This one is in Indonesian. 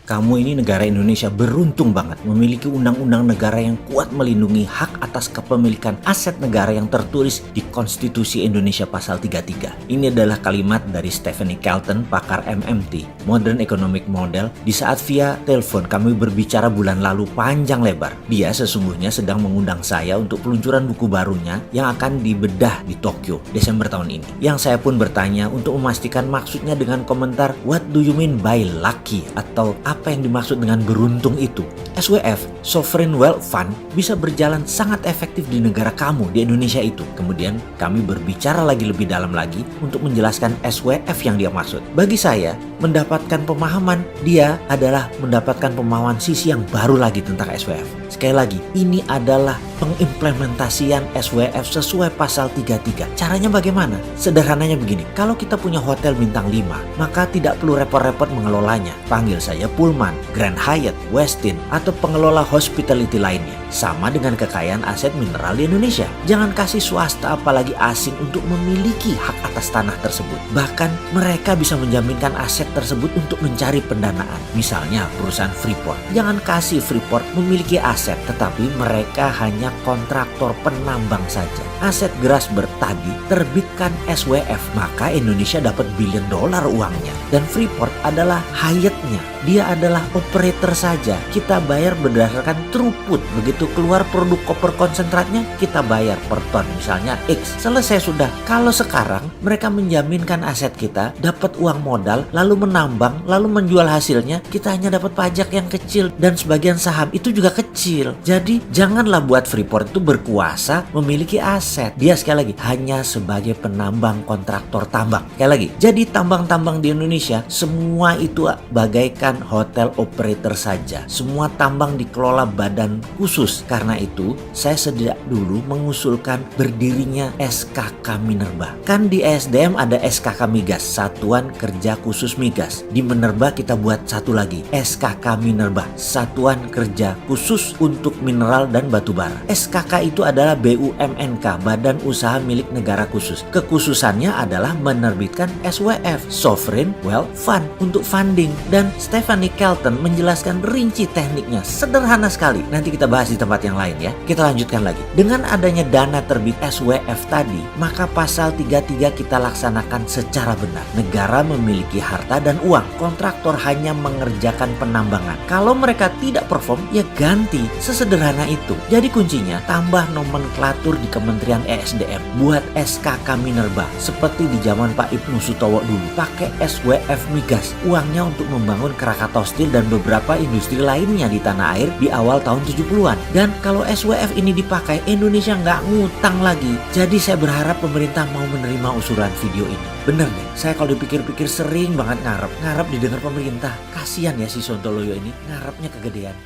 Kamu ini negara Indonesia beruntung banget memiliki undang-undang negara yang kuat melindungi hak atas kepemilikan aset negara yang tertulis di Konstitusi Indonesia Pasal 33. Ini adalah kalimat dari Stephanie Kelton, pakar MMT, Modern Economic Model, di saat via telepon kami berbicara bulan lalu panjang lebar. Dia sesungguhnya sedang mengundang saya untuk peluncuran buku barunya yang akan dibedah di Tokyo Desember tahun ini. Yang saya pun bertanya untuk memastikan maksudnya dengan komentar, "What do you mean by lucky?" atau apa yang dimaksud dengan beruntung itu? SWF, Sovereign Wealth Fund, bisa berjalan sangat efektif di negara kamu, di Indonesia itu. Kemudian kami berbicara lagi lebih dalam lagi untuk menjelaskan SWF yang dia maksud. Bagi saya, mendapatkan pemahaman dia adalah mendapatkan pemahaman sisi yang baru lagi tentang SWF. Sekali lagi, ini adalah pengimplementasian SWF sesuai pasal 33. Caranya bagaimana? Sederhananya begini, kalau kita punya hotel bintang 5, maka tidak perlu repot-repot mengelolanya. Panggil saja Pullman, Grand Hyatt, Westin, atau pengelola hospitality lainnya. Sama dengan kekayaan aset mineral di Indonesia. Jangan kasih swasta apalagi asing untuk memiliki hak atas tanah tersebut. Bahkan mereka bisa menjaminkan aset tersebut untuk mencari pendanaan. Misalnya perusahaan Freeport. Jangan kasih Freeport memiliki aset, tetapi mereka hanya kontraktor penambang saja. Aset Grasberg tadi terbitkan SWF, maka Indonesia dapat $1 billion uangnya. Dan Freeport adalah Hyatt-nya. Dia adalah operator saja. Kita bayar berdasarkan throughput. Begitu keluar produk koper konsentratnya, kita bayar per ton, misalnya X. Selesai sudah. Kalau sekarang mereka menjaminkan aset kita, dapat uang modal, lalu menambang, lalu menjual hasilnya, kita hanya dapat pajak yang kecil dan sebagian saham itu juga kecil. Jadi janganlah buat Freeport itu berkuasa memiliki aset. Dia sekali lagi hanya sebagai penambang kontraktor tambang. Sekali lagi, jadi tambang-tambang di Indonesia semua itu bagaikan hotel operator saja. Semua tambang dikelola badan khusus. Karena itu, saya sejak dulu mengusulkan berdirinya SKK Minerba. Kan di ESDM ada SKK Migas, Satuan Kerja Khusus Migas. Di Minerba kita buat satu lagi, SKK Minerba, Satuan Kerja Khusus untuk Mineral dan Batubara. SKK itu adalah BUMNK, Badan Usaha Milik Negara Khusus. Kekhususannya adalah menerbitkan SWF, Sovereign Wealth Fund, untuk funding. Dan Stephanie Kelton menjelaskan rinci tekniknya, sederhana sekali. Nanti kita bahas di tempat yang lain ya. Kita lanjutkan lagi. Dengan adanya dana terbit SWF tadi, maka pasal 33 kita laksanakan secara benar. Negara memiliki harta dan uang. Kontraktor hanya mengerjakan penambangan. Kalau mereka tidak perform, ya ganti. Sesederhana itu. Jadi kuncinya, tambah nomenklatur di Kementerian ESDM. Buat SKK Minerba. Seperti di zaman Pak Ibnu Sutowo dulu. Pakai SWF Migas. Uangnya untuk membangun Krakatau Steel dan beberapa industri lainnya di tanah air di awal tahun 70-an. Dan kalau SWF ini dipakai, Indonesia nggak ngutang lagi. Jadi saya berharap pemerintah mau menerima usulan video ini. Bener deh, saya kalau dipikir-pikir sering banget ngarep didengar pemerintah. Kasian ya si Sontoloyo ini, ngarepnya kegedean.